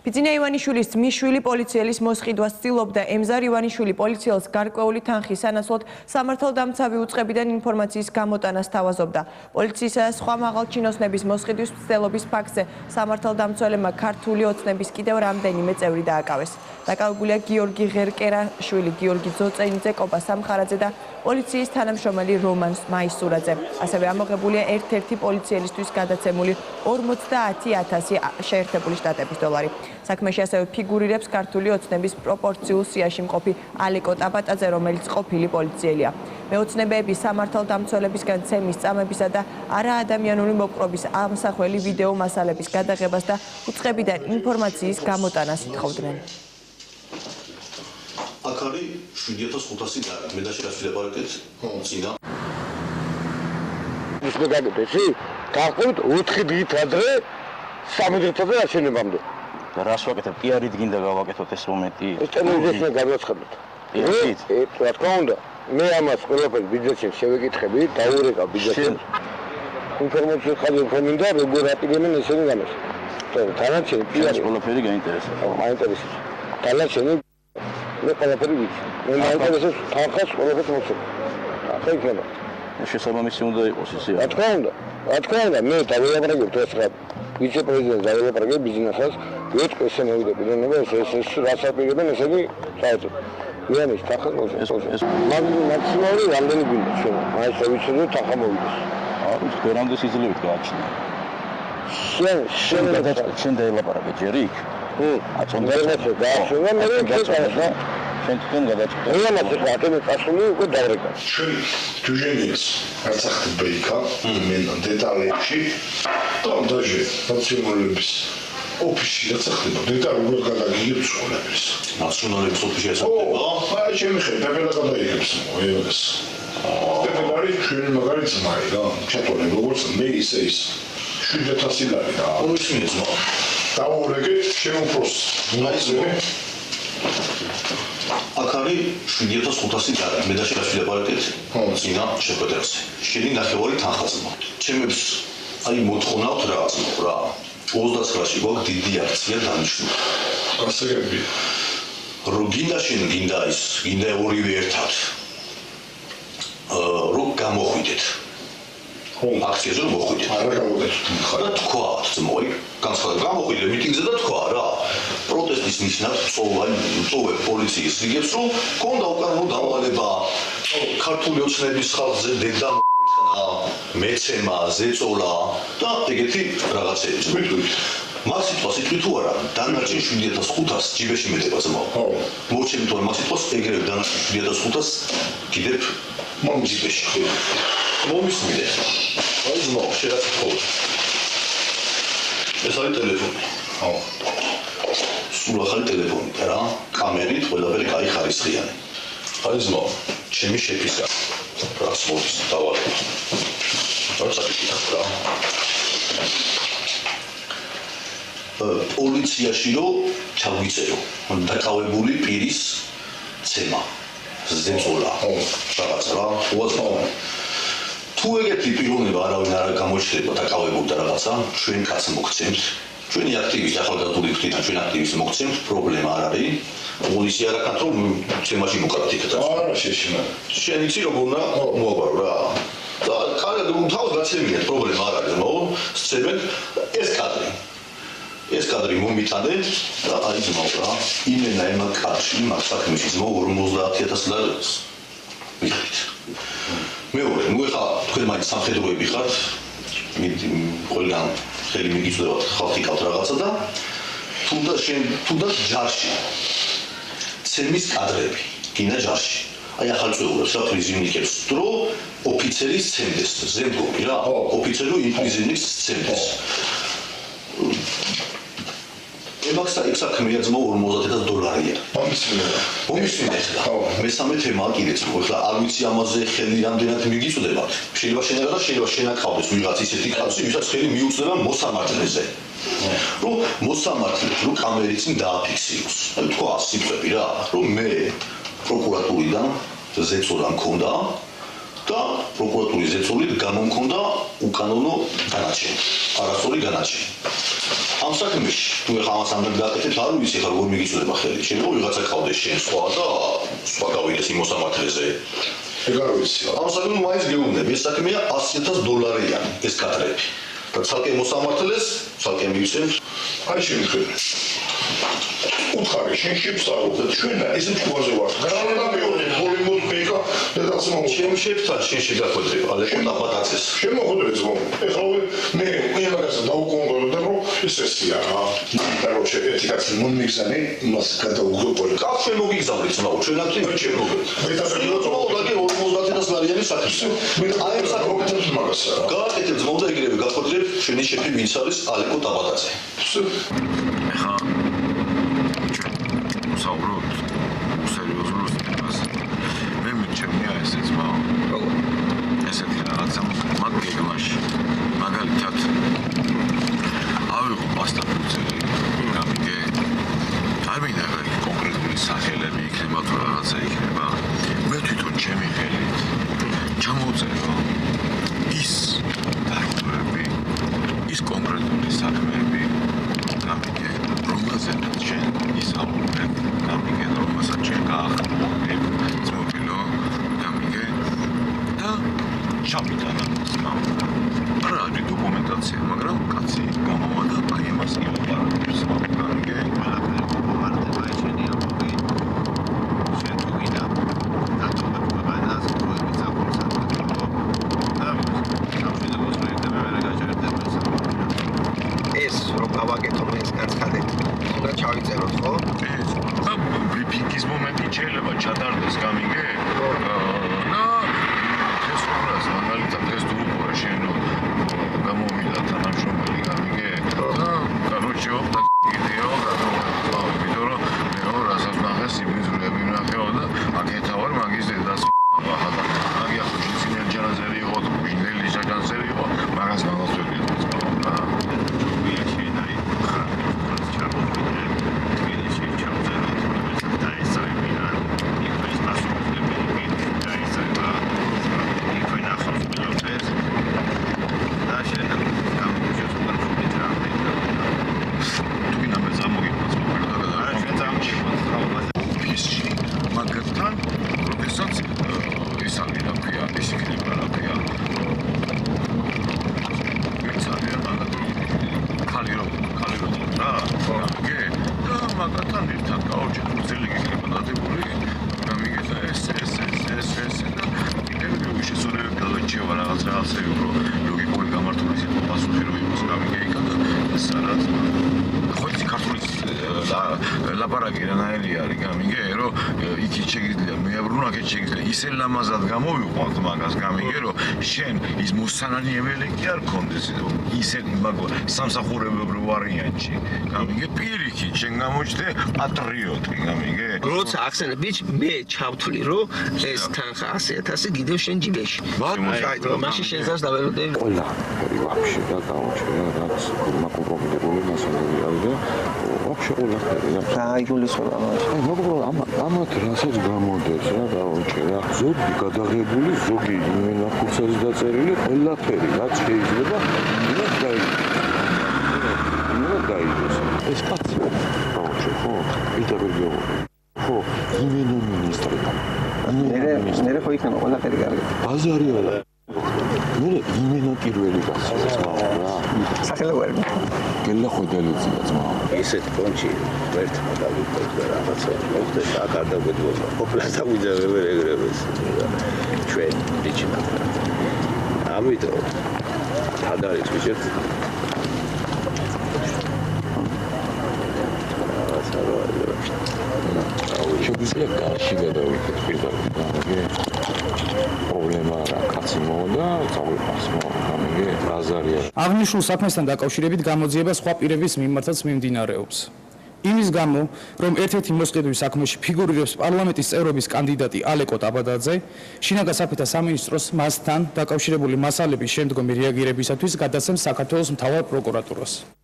ბიძინა ივანიშვილის ძმისშვილი პოლიციელის მოსყიდვას ცდილობდა ემზარ ივანიშვილი პოლიციელს გარკვეული თანხის სანაცვლოდ სამართალდამცავი უწყებიდან ინფორმაციის გამოტანას თავაზობდა. პოლიციის სხვა მაღალჩინოსნების მოსყიდვის მცდელობის ფაქტზე სამართალდამცველებმა ქართული ოცნების კიდევ რამდენიმე წევრი დააკავეს. დაკავებულია გიორგი ღერკერაშვილი, გიორგი ძოწენიძე, კობა სამხარაძე და პოლიციის თანამშრომელი რომან მაისურაძე. ასევე ამოღებულია ერთ-ერთი პოლიციელისთვის გადაცემული 50,000 შეერთებული შტატების დოლარი. საქმეში ასევე ფიგურირებს ქართული ოცნების პროპორციულ სიაში მყოფი ალეკო ტაბატაძე, რომელიც ყოფილი პოლიციელია. მეოცნებეები სამართალდამცველებისგან ცემის წამებისა და არაადამიანური მოპყრობის ამსახველი ვიდეო მასალების გადაღებას და უწყებიდან ინფორმაციის გამოტანას ითხოვდნენ. აქ არის 7500 ლარი. მე და შენ ვიდეპარაკეთ წინა. ის მეგაგეთ ისი? გახოთ 4 დღით ადრე 3 დღითაზე აშენებამდე. რას ვაკეთებ? პიარით გინდა გავაკეთოთ ეს მომენტი. ეს ტელევიზიასთან გადავაცხადოთ. რა თქმა უნდა, მე ამას ყველაფერს ბიძაშენ შევეკითხები, დაურეკავ ბიძაშენ. ინფორმაციის ხალხი მინდა როგორ აპირებენ ესენი გამოს. თანაჩენი პიარი ყველაფერი გაინტერესებს. მაინტერესებს. თანაჩენი მე ყველაფერი ვიცი. მე მაინტერესებს თანხას ყველაფერს მოცემ. ახლა იქნება. შესაბამისი უნდა იყოს ისე. რა თქმა უნდა, მე დაველაპარაკებ დღეს რა ვიცე-პრეზიდენტს დაველაპარაკებ ბიზნესას, ვეთქვი ესე მოვიდა პიროვნება, ეს რაც აპირებენ ესენი საერთოდ. მე ამის თანხას მოცემ. ეს მაქსიმალური რამდენი გვინდა ჩვენ? მაინც ვიცოდე თანხა მოვიდეს. ვერამდე სიძლევით გააჩნია. შენ დაელაპარაკე ჯერ იქ? გააჩვენა მე გეწევა. შენ თვითონ გადაჭრა. მე ამას ახლა წასული უკვე დავრეკა. ჩვენ დუჟენიეს არცახტება იქა, მე დეტალებში დადაჟე ნაციონალების ოფისში არცახტება დეტალურად გადაგიგებს ყველაფერს. ნაციონალების ოფისში არცახტება? აი ჩემი ხედა გადაიგებს მოიოს. დეტალები ჩვენი მაგარი ძმაი რა, ჩატონე როგორც მე ისე ის 7000 ლარი რა. ომისმინე ძმა. დაურეკეთ შემოფროს. ნაიზმე აქ არის 7500 ლარი. მე და შენ ვიდეპარაკეთ წინა შეკვეთაზე. შენი ნახევარი თანხა ძმა. ჩემებს აი მოთხოვნავთ რაღაც რა. 29-ში გვაქვს დიდი აქცია დანიშნული. გასაგები. რო გინდა შენ გინდა ის, გინდა ორივე ერთად. რო გამოხვიდეთ. აქციაზე რომ მოხვიდეთ. არა გავუდეთ. და თქვა ძმოი, განსხვავებით გამოხვიდე მიტინგზე და თქვა რა. პროტესტის ნიშნად წოვე პოლიციის რიგებს, რომ კონდა უკანონო დავალება ქართული ოცნების ხალხზე დედა მეცემა, ზეწოლა და ეგეთი რაღაცები. მას სიტყვით თუ არა, დანარჩენ 7500 ჯიბეში მეტება ძმო. მოვჩებით რომ მას სიტყვას ეგრევე დანარჩენ 7500 კიდევ მომჯიბეში. მომისმინე. აი ძმო, შეიძლება თქვა. ეს არის ტელეფონი. სულ ახალი ტელეფონი რა, კამერით ყველაფერი კაი ხარისხიანი. აი ძმო, ჩემი შეფისა. რაც მოდის დავალება. როცა გიქხა რა. პოლიციაში რო ჩაგვიწერო, დაკავებული პირის ცემა, ზეწოლა, რაღაც რა, უაზრო. თუ ეგეთი პიროვნება არავინ არ გამოჩნდება დაკავებული და რაღაცა, ჩვენ კაც მოგცემთ. ჩვენი აქტივისტი ახალგაზრდული ხდიდან ჩვენ აქტივისტი მოგცემთ, პრობლემა არ არის. პოლიცია არ აქ რომ ცემაში მოკრატიკეთ. არა შეშინა. შენ იცი როგორ უნდა მოვაბარო რა. და კარგად რომ თავს გაცემიათ, პრობლემა არ არის, მო? სცემეთ ეს კადრი მომიტანეთ და აი ძმო რა. იმენა ემა კადრში მაგ საქმეში ძმო 50000 ლარს მიხდით. მეორე, ნუ ეხა თქვენ მაინც სამხედროები ხართ. ყველგან ხელი მიგიწევთ ხალხი კავთ რაღაცა და თუნდაც ჯარში ცემის კადრები გინდა ჯარში. აი ახალწეულებს რა პრიზივნიკებს დრო ოფიცერის ცემდეს ზემდგომი რა ოფიცერო ინპრიზინის ცემდეს. ემაქსა საქმეა ძმო 40000 დოლარია. მომისმინე ხა. მესამე თემაა კიდეც. ხო არ ვიცი ამაზე ხელი რამდენად მიგიწვდება. შეიძლება შენ აკავდეს ვიღაც ისეთი კაცი, ვისაც ხელი მიუწვდება მოსამართლეზე. რომ მოსამართლეს რომ კამერით დააფიქსიროს. აი თქვა სიტყვები რა, რომ მე პროკურატურიდან ზეწოლა მქონდა და პროკურატურის ზეწოლით გამომქონდა უკანონო განაჩენი, არასწორი განაჩენი. ამ საქმეში თუ ეხლა ამას ამდენ გაკეთებთ, არ ვიცი ხარ როგორ მიგიწოდება ხელი. შეიძლება ვიღაცა ყავდეს შენ სხვა და სხვა გავიდეს იმ მოსამართლეზე. ეგ არ ვიცი. ამ საქმე მაინც გეუბნები, ეს საქმეა $100,000 ეს კადრები. და ცალკე მოსამართლეს, ცალკე მივიცემთ. აი შემიძლია. უთხარი შენ შეფსაუბრე ჩვენ ესე თქვაზე ვარ. გარავნა მეორე ჰოლივუდ ბეკა და დასმო. შემშეფთან შენ შეგახვედრებ ალეკო დაბადაცეს. შემოხვედრეს მომ. ეხლა მე ყველას დაუკონტროლებ რომ ეს ესია რა. კაროჩე ერთი კაცი მომიგზავნე იმას გადაუგზავნე. კაც შემოგიგზავნეთ ძმაო, ჩვენ აქ შემოგეთ. მე დაგეგმოთ და 50,000 საქმე. მე აი საკუთრებს მაგას რა. გააკეთებ ძმაო და ეგრევე გახვედრებ შენი შეფი ვინც არის ალეკო დაბადაცე. ეხა საუბრობთ სერიოზულ თემაზე. მე მიჩემია ესე ძმაო. ესეთი რაღაცა მაგ გეგმაში. მაგალითად ავიღო პასტაფუცელი, გამიგე. არ მინდა კონკრეტული სახელები იქნება თუ რაღაცა იქნება. მე თვითონ ჩემი ხელით ჩამოვწერო ის დარგები, ის კონკრეტული საქმეები, გამიგე, რომელზედაც შენ ისაუბრებ, გამიგე, რომელსაც შენ გაახმოვებ, ძმობილო, გამიგე, და ჩამიტანა ძმაო. არა არის დოკუმენტაცია, მაგრამ კაცი გამოვა და აი ამას ილაპარაკებს, გამიგე. ყველაფერი მომართება შენი ამბავი. შენ თუ გინდა დაწოდება ყველას პროექტის აკონსალტინგო. და სამშვიდობოს პროექტები ვერ გაჩერდება ეს. ეს რომ გავაკეთო ეს განცხადეთ უნდა ჩავიწეროთ ხო? ეს ბრიფინგის მომენტი შეიძლება ჩატარდეს გამიგე? და ეს უბრალოდ მაგალითად ეს დუპორა შენო გამოვიდა თანამშრომელი გამიგე? და კაროჩე და გიდეო და ვიდეო მე რასაც ნახე სიმიზრები ნახეო და აკეთა ვარ მაგის დედას ახლა მაგი ახლა ძინელ ჯანაზერი იყო და ბინელი ჯანაზერი იყო მაგას მაგალითად რა მაგათან ერთად გაუჩეთ უძელი იქნება დადებული გამიგე და ეს და ეგრევე შესაძლებელი გადაჭევა რაღაცები უფრო ლოგიკური გამართული პასუხი რო იყოს გამიგე იქა და ეს რაც ხო ის ქართულის ლაპარაკი რანაირი არის გამიგე რომ იქით შეგიძლია მეაბრუნა აქეთ შეგიძლია ისე ლამაზად გამოვიყვანთ მაგას გამიგე რომ შენ ის მოსანანიებელი კი არ გქონდეს ისე მაგ სამსახურებრივ ვარიანტში გამიგე პირიქით შენ გამოჩნდე პატრიოტი გამიგე როცა ახსენე ბიჭ მე ჩავთვლი რომ ეს თანხა 100,000 გიდევ შენ ჯიბეში მაშინ შენ ზავს დაველოდები ყველა ვაფშე და გამოჩერა რაც მაკომპრომიტებული მასალები არის და ვაფშე ყველა და აიგულისხმება აი მოგბრალ ამათ რასაც გამოდეს რა დაუჭერა ზოგი გადაღებული ზოგი იმენახურცელი დაწერილი ყველაფერი რაც შეიძლება იმენა დაიდეს ეს კაცი დაუჭე ხო იტაბერგო ხო იმენა მინისტრი მე ხო იქნება ყველაფერი კარგი ბაზარია მე იმენა პირველი კაცი რა სახელოვანი გელა ხვედელიცია ძმა ისეთ პონჩი ერთმა დავიწყოთ და რაღაცა მოხდეს აქ არ დაგვეძბოლა ყოფილა დავიძავებ ეგრევეს ჩვენ ბიჭინა ამიტომ თად არის ვიჭერთ შეგვიძლია გარში გადავიქეთ პირდაპირ პრობლემა რა კაცი მოვა წავიყვანს გამიგე ბაზარია აღნიშნულ საქმესთან დაკავშირებით გამოძიება სხვა პირების მიმართაც მიმდინარეობს. იმის გამო, რომ ერთ-ერთი მოსყიდვის საქმეში ფიგურირებს პარლამენტის წევრობის კანდიდატი ალეკო დაბადაძე, შინაგან საფეთა სამინისტროს მასთან დაკავშირებული მასალების შემდგომი რეაგირებისათვის გადასცემს საქართველოს მთავარ პროკურატურას.